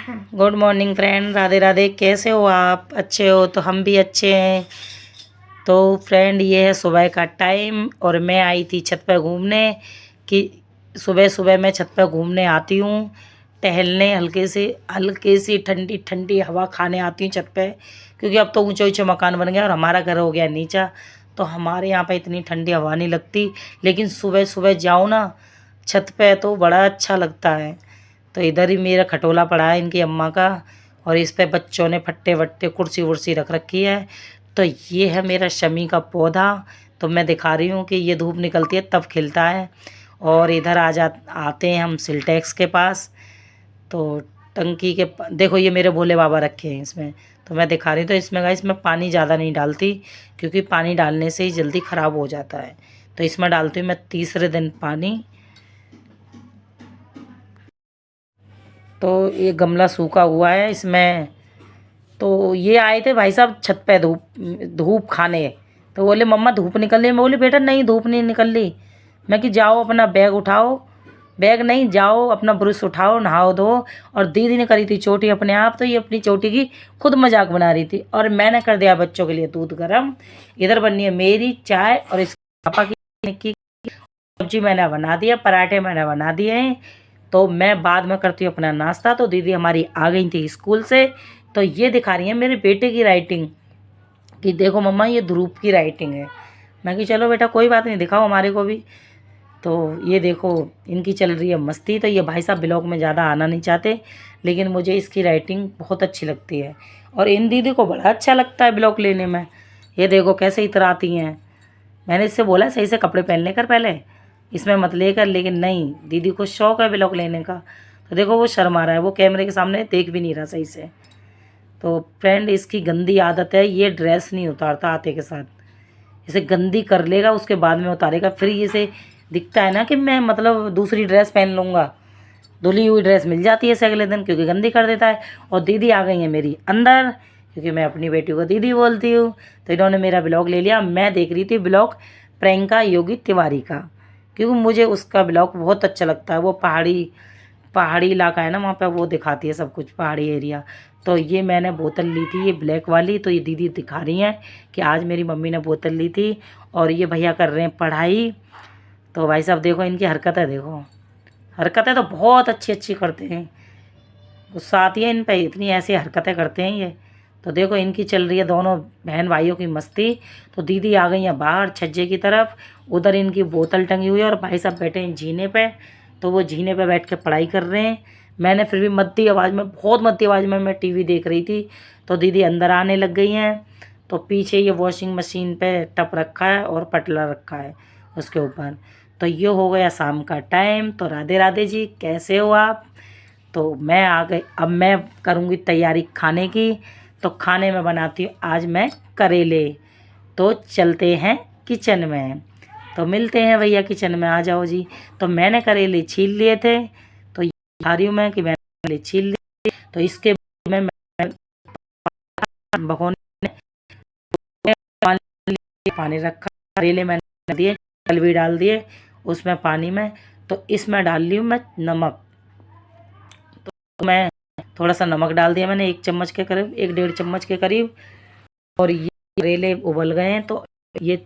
Good morning friend, Radhe Radhe. कैसे हो आप? अच्छे हो तो हम भी अच्छे हैं। तो फ्रेंड, ये है सुबह का टाइम और मैं आई थी छत पर घूमने। कि सुबह सुबह मैं छत पर घूमने आती हूँ, टहलने, हल्की सी ठंडी ठंडी हवा खाने आती हूँ छत पे। क्योंकि अब तो ऊंचे ऊंचे मकान बन गए और हमारा घर हो गया नीचा, तो हमारे यहाँ पे इतनी ठंडी हवा नहीं लगती। लेकिन सुबह सुबह जाओ ना छत पे तो बड़ा अच्छा लगता है। तो इधर ही मेरा खटोला पड़ा है इनकी अम्मा का, और इस पे बच्चों ने फट्टे वट्टे कुर्सी वुर्सी रख रखी है। तो ये है मेरा शमी का पौधा। तो मैं दिखा रही हूँ कि ये धूप निकलती है तब खिलता है। और इधर आते हैं हम सिल्टेक्स के पास। तो टंकी के देखो ये मेरे भोले बाबा रखे हैं इसमें। तो मैं दिखा रही हूँ। तो इसमें गाइस मैं पानी ज़्यादा नहीं डालती, क्योंकि पानी डालने से ही जल्दी ख़राब हो जाता है। तो इसमें डालती हूँ मैं तीसरे दिन पानी। तो ये गमला सूखा हुआ है इसमें। तो ये आए थे भाई साहब छत पे धूप धूप खाने। तो बोले मम्मा धूप निकल रही है। मैं बोली बेटा नहीं, धूप नहीं निकल रही। मैं कि जाओ अपना बैग उठाओ। बैग नहीं, जाओ अपना ब्रश उठाओ, नहाओ धो। और दीदी ने करी थी चोटी अपने आप, तो ये अपनी चोटी की खुद मजाक बना रही थी। और मैंने कर दिया बच्चों के लिए दूध गर्म। इधर बननी है मेरी चाय और इसके पापा की सब्जी मैंने बना दिया, पराठे मैंने बना दिए हैं। तो मैं बाद में करती हूँ अपना नाश्ता। तो दीदी हमारी आ गई थी स्कूल से। तो ये दिखा रही है मेरे बेटे की राइटिंग कि देखो मम्मा ये ध्रुव की राइटिंग है। मैं कि चलो बेटा कोई बात नहीं, दिखाओ हमारे को भी। तो ये देखो इनकी चल रही है मस्ती। तो ये भाई साहब ब्लॉग में ज़्यादा आना नहीं चाहते, लेकिन मुझे इसकी राइटिंग बहुत अच्छी लगती है। और इन दीदी को बड़ा अच्छा लगता है ब्लॉग लेने में। ये देखो कैसे इतराती हैं। मैंने इससे बोला सही से कपड़े पहन लेकर पहले, इसमें मत लेकर, लेकिन नहीं, दीदी को शौक है ब्लॉग लेने का। तो देखो वो शर्मा रहा है, वो कैमरे के सामने देख भी नहीं रहा सही से। तो फ्रेंड इसकी गंदी आदत है, ये ड्रेस नहीं उतारता आते के साथ। इसे गंदी कर लेगा उसके बाद में उतारेगा। फिर इसे दिखता है ना कि मैं मतलब दूसरी ड्रेस पहन लूँगा, धुली हुई ड्रेस मिल जाती है इसे अगले दिन, क्योंकि गंदी कर देता है। और दीदी आ गई है मेरी अंदर, क्योंकि मैं अपनी बेटी को दीदी बोलती हूँ। तो इन्होंने मेरा ब्लॉग ले लिया। मैं देख रही थी ब्लॉग प्रियंका योगी तिवारी का, क्योंकि मुझे उसका ब्लॉग बहुत अच्छा लगता है। वो पहाड़ी पहाड़ी इलाका है ना, वहाँ पे वो दिखाती है सब कुछ, पहाड़ी एरिया। तो ये मैंने बोतल ली थी, ये ब्लैक वाली। तो ये दीदी दिखा रही हैं कि आज मेरी मम्मी ने बोतल ली थी। और ये भैया कर रहे हैं पढ़ाई। तो भाई साहब देखो इनकी हरकतें, देखो हरकतें तो बहुत अच्छी अच्छी करते हैं। गुस्सा आती है इन पे, इतनी ऐसी हरकतें करते हैं ये। तो देखो इनकी चल रही है दोनों बहन भाइयों की मस्ती। तो दीदी आ गई है बाहर छज्जे की तरफ, उधर इनकी बोतल टंगी हुई है और भाई साहब बैठे हैं जीने पे। तो वो जीने पे बैठ के पढ़ाई कर रहे हैं। मैंने फिर भी मध्य आवाज़ में, बहुत मध्य आवाज़ में मैं टीवी देख रही थी। तो दीदी अंदर आने लग गई हैं। तो पीछे ये वॉशिंग मशीन पे टप रखा है और पटला रखा है उसके ऊपर। तो ये हो गया शाम का टाइम। तो राधे राधे जी, कैसे हो आप? तो मैं आ गई, अब मैं करूँगी तैयारी खाने की। तो खाने में बनाती हूँ आज मैं करेले। तो चलते हैं किचन में। तो मिलते हैं भैया किचन में, आ जाओ जी। तो मैंने करेले छील लिए थे। तो ये बता रही हूँ मैं कि मैंने करेले छील लिए। तो इसके बाद में मैं भगोने में पानी रखा, करेले मैंने दिए, कल भी डाल दिए उसमें पानी में। तो इसमें डाल ली हूँ मैं नमक। तो मैं थोड़ा सा नमक डाल दिया मैंने, 1 चम्मच के करीब, 1 डेढ़ चम्मच के करीब। और ये करेले उबल गए हैं। तो ये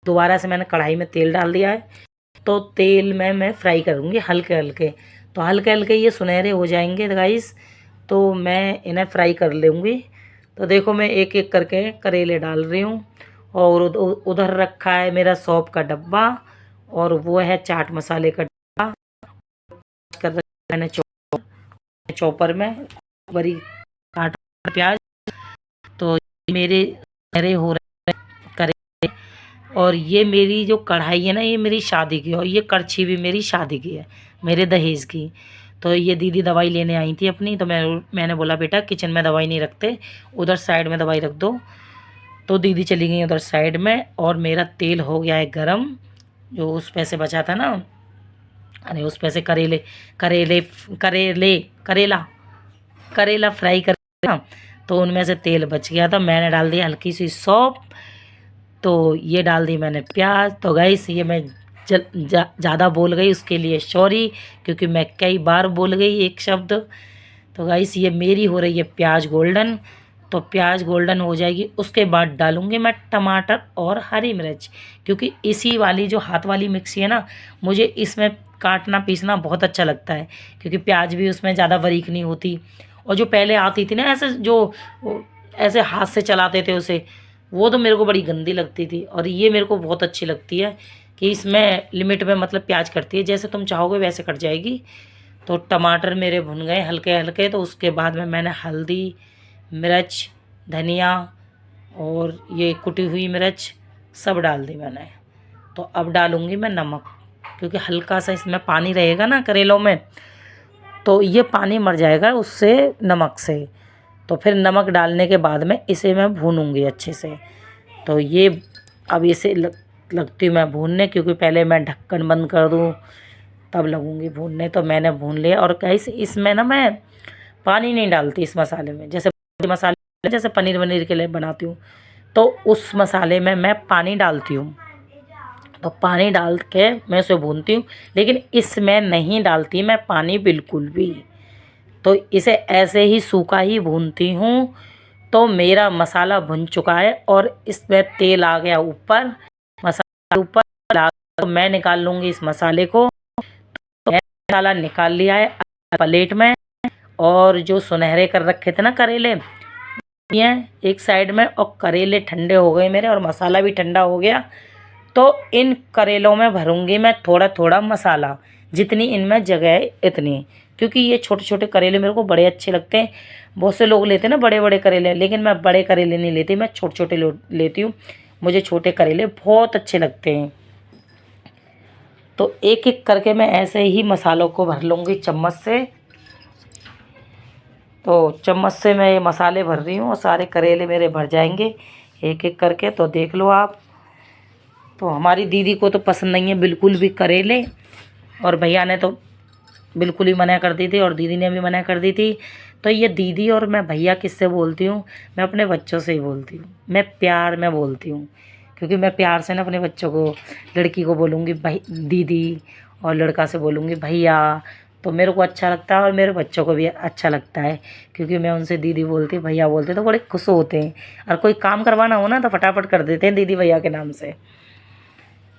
दोबारा से मैंने कढ़ाई में तेल डाल दिया है। तो तेल में मैं फ्राई करूँगी हल्के हल्के। तो हल्के हल्के ये सुनहरे हो जाएंगे गाइस, तो मैं इन्हें फ्राई कर लूँगी। तो देखो मैं एक एक करके करेले डाल रही हूँ। और उधर रखा है मेरा सौंफ का डब्बा, और वो है चाट मसाले का डब्बा। कर रखा मैंने चॉपर में बड़ी काट प्याज। तो मेरे मेरे हो रहे करे। और ये मेरी जो कढ़ाई है ना, ये मेरी शादी की है, और ये कड़छी भी मेरी शादी की है, मेरे दहेज की। तो ये दीदी दवाई लेने आई थी अपनी। तो मैंने बोला बेटा किचन में दवाई नहीं रखते, उधर साइड में दवाई रख दो। तो दीदी चली गई उधर साइड में। और मेरा तेल हो गया है गरम, जो उस पैसे बचा था ना, अरे उस पैसे करेले करेले करेले करेला करेला फ्राई कर ना, तो उनमें से तेल बच गया था। मैंने डाल दिया हल्की सी सौंफ। तो ये डाल दी मैंने प्याज। तो गाइस ये मैं ज़्यादा बोल गई, उसके लिए सॉरी, क्योंकि मैं कई बार बोल गई एक शब्द। तो गाइस ये मेरी हो रही है प्याज गोल्डन। तो प्याज गोल्डन हो जाएगी, उसके बाद डालूँगी मैं टमाटर और हरी मिर्च, क्योंकि इसी वाली जो हाथ वाली मिक्सी है ना, मुझे इसमें काटना पीसना बहुत अच्छा लगता है, क्योंकि प्याज भी उसमें ज़्यादा बारीक नहीं होती। और जो पहले आती थी ना ऐसे जो ऐसे हाथ से चलाते थे उसे, वो तो मेरे को बड़ी गंदी लगती थी। और ये मेरे को बहुत अच्छी लगती है कि इसमें लिमिट में मतलब प्याज कटती है, जैसे तुम चाहोगे वैसे कट जाएगी। तो टमाटर मेरे भुन गए हल्के हल्के, तो उसके बाद में मैंने हल्दी, मिर्च, धनिया और ये कुटी हुई मिर्च सब डाल दी मैंने। तो अब डालूँगी मैं नमक, क्योंकि हल्का सा इसमें पानी रहेगा ना करेलों में, तो ये पानी मर जाएगा उससे, नमक से। तो फिर नमक डालने के बाद में इसे मैं भूनूँगी अच्छे से। तो ये अब इसे लगती हूँ मैं भूनने, क्योंकि पहले मैं ढक्कन बंद कर दूँ तब लगूँगी भूनने। तो मैंने भून लिया। और कैसे इसमें ना मैं पानी नहीं डालती इस मसाले में, जैसे मसाले जैसे पनीर वनीर के लिए बनाती हूँ, तो उस मसाले में मैं पानी डालती हूँ। तो पानी डाल के मैं उसे भूनती हूँ, लेकिन इसमें नहीं डालती मैं पानी बिल्कुल भी। तो इसे ऐसे ही सूखा ही भूनती हूँ। तो मेरा मसाला भुन चुका है और इसमें तेल आ गया ऊपर, मसाला ऊपर आ गया। तो मैं निकाल लूँगी इस मसाले को। तो मैंने मसाला निकाल लिया है प्लेट में। और जो सुनहरे कर रखे थे ना करेले, ये एक साइड में, और करेले ठंडे हो गए मेरे और मसाला भी ठंडा हो गया। तो इन करेलों में भरूंगी मैं थोड़ा थोड़ा मसाला, जितनी इनमें जगह है इतनी, क्योंकि ये छोटे छोटे करेले मेरे को बड़े अच्छे लगते हैं। बहुत से लोग लेते हैं ना बड़े बड़े करेले, लेकिन मैं बड़े करेले नहीं लेती, मैं छोटे छोटे लेती हूँ। मुझे छोटे करेले बहुत अच्छे लगते हैं। तो एक एक करके मैं ऐसे ही मसालों को भर लूँगी चम्मच से। तो चम्मच से मैं ये मसाले भर रही हूँ और सारे करेले मेरे भर जाएंगे एक एक करके। तो देख लो आप। तो हमारी दीदी को तो पसंद नहीं है बिल्कुल भी करेले, और भैया ने तो बिल्कुल ही मना कर दी थी, और दीदी ने भी मना कर दी थी। तो ये दीदी और मैं भैया किससे बोलती हूँ? मैं अपने बच्चों से ही बोलती हूँ, मैं प्यार में बोलती हूँ, क्योंकि मैं प्यार से ना अपने बच्चों को, लड़की को बोलूँगी भाई दीदी, और लड़का से बोलूँगी भैया। तो मेरे को अच्छा लगता है और मेरे बच्चों को भी अच्छा लगता है, क्योंकि मैं उनसे दीदी बोलती भैया बोलते तो बड़े खुश होते हैं। और कोई काम करवाना हो ना तो फटाफट कर देते हैं दीदी भैया के नाम से,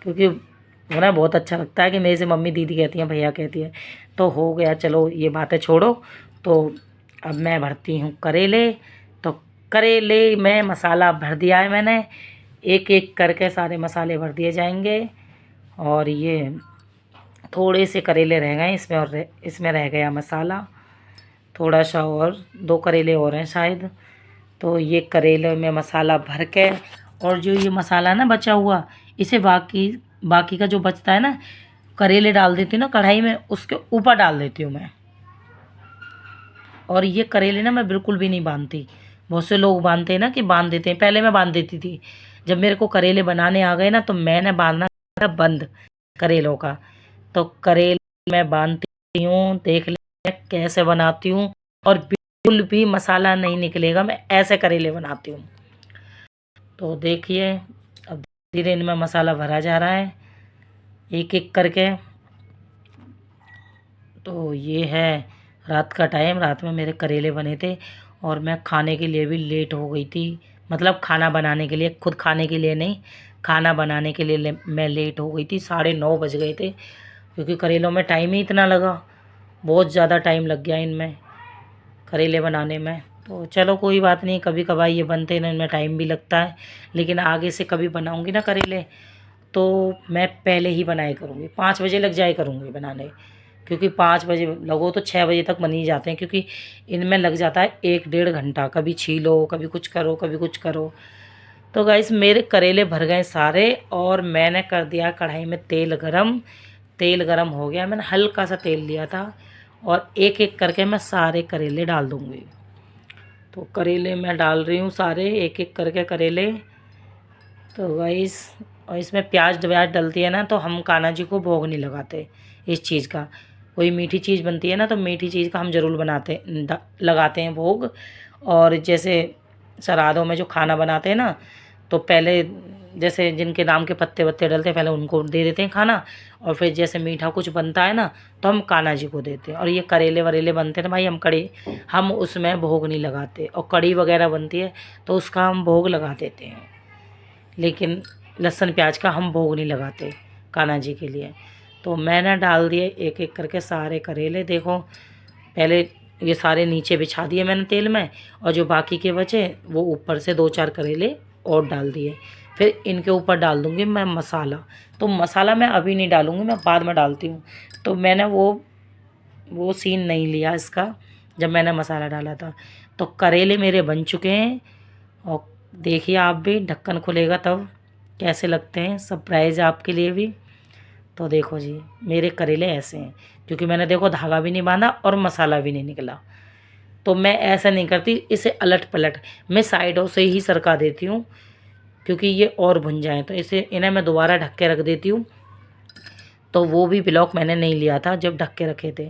क्योंकि उन्हें बहुत अच्छा लगता है कि मेरे से मम्मी दीदी कहती हैं भैया कहती है। तो हो गया, चलो ये बातें छोड़ो। तो अब मैं भरती हूँ करेले। तो करेले में मसाला भर दिया है मैंने, एक एक करके सारे मसाले भर दिए जाएंगे। और ये थोड़े से करेले रह गए इसमें, और इसमें रह गया मसाला थोड़ा सा, और 2 करेले और हैं शायद। तो ये करेले में मसाला भर के, और जो ये मसाला ना बचा हुआ, इसे बाकी बाकी का जो बचता है ना, करेले डाल देती हूँ ना कढ़ाई में, उसके ऊपर डाल देती हूँ मैं। और ये करेले ना मैं बिल्कुल भी नहीं बांधती। बहुत से लोग बांधते हैं ना कि बांध देते हैं, पहले मैं बांध देती थी। जब मेरे को करेले बनाने आ गए ना, तो मैंने बांधना था बंद करेलों का। तो करेले मैं बांधती हूँ, देख ले कैसे बनाती हूँ। और बिल्कुल भी मसाला नहीं निकलेगा, मैं ऐसे करेले बनाती हूँ। तो देखिए अब धीरे इनमें मसाला भरा जा रहा है एक एक करके। तो ये है रात का टाइम, रात में मेरे करेले बने थे, और मैं खाने के लिए भी लेट हो गई थी। मतलब खाना बनाने के लिए, खुद खाने के लिए नहीं, खाना बनाने के लिए मैं लेट हो गई थी। 9:30 बज गए थे, क्योंकि करेलों में टाइम ही इतना लगा, बहुत ज़्यादा टाइम लग गया इनमें करेले बनाने में। तो चलो कोई बात नहीं, कभी कभार ये बनते हैं इनमें टाइम भी लगता है। लेकिन आगे से कभी बनाऊंगी ना करेले, तो मैं पहले ही बनाए करूँगी, 5 बजे लग जाए करूँगी बनाने, क्योंकि 5 बजे लगो तो 6 बजे तक बन ही जाते हैं, क्योंकि इनमें लग जाता है 1-1.5 घंटा, कभी छीलो कभी कुछ करो कभी कुछ करो। तो गाइस मेरे करेले भर गए सारे, और मैंने कर दिया कढ़ाई में तेल गरम। तेल गरम हो गया, मैंने हल्का सा तेल लिया था, और एक एक करके मैं सारे करेले डाल दूँगी। तो करेले मैं डाल रही हूँ सारे एक एक करके करेले। तो गाइस, और इसमें प्याज व्याज डलती है ना, तो हम कान्हा जी को भोग नहीं लगाते इस चीज़ का। कोई मीठी चीज़ बनती है ना, तो मीठी चीज़ का हम ज़रूर लगाते हैं भोग। और जैसे श्राद्धों में जो खाना बनाते हैं ना, तो पहले जैसे जिनके नाम के पत्ते वत्ते डलते हैं पहले उनको दे देते हैं खाना, और फिर जैसे मीठा कुछ बनता है ना तो हम कान्हा जी को देते हैं। और ये करेले वरेले बनते हैं ना भाई, हम उसमें भोग नहीं लगाते, और कड़ी वगैरह बनती है तो उसका हम भोग लगा देते हैं, लेकिन लहसुन प्याज का हम भोग नहीं लगाते कान्हा जी के लिए। तो मैंने डाल दिए एक एक करके सारे करेले। देखो पहले ये सारे नीचे बिछा दिए मैंने तेल में, और जो बाकी के बचे वो ऊपर से 2-4 करेले और डाल दिए। फिर इनके ऊपर डाल दूँगी मैं मसाला। तो मसाला मैं अभी नहीं डालूँगी, मैं बाद में डालती हूँ। तो मैंने वो सीन नहीं लिया इसका जब मैंने मसाला डाला था। तो करेले मेरे बन चुके हैं, और देखिए आप भी, ढक्कन खुलेगा तब कैसे लगते हैं, सरप्राइज़ आपके लिए भी। तो देखो जी मेरे करेले ऐसे हैं, क्योंकि मैंने देखो धागा भी नहीं बांधा और मसाला भी नहीं निकला। तो मैं ऐसा नहीं करती, इसे अलट पलट मैं साइडों से ही सरका देती हूँ, क्योंकि ये और भुन जाएँ। तो इन्हें मैं दोबारा ढक के रख देती हूँ। तो वो भी ब्लॉक मैंने नहीं लिया था जब ढक के रखे थे।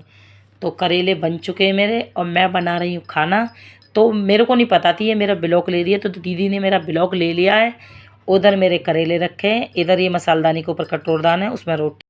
तो करेले बन चुके हैं मेरे, और मैं बना रही हूँ खाना। तो मेरे को नहीं पता थी ये मेरा ब्लॉक ले रही है, तो दीदी ने मेरा ब्लॉक ले लिया है। उधर मेरे करेले रखे हैं, इधर ये मसालदानी के ऊपर कटोरदान है, उसमें रोटी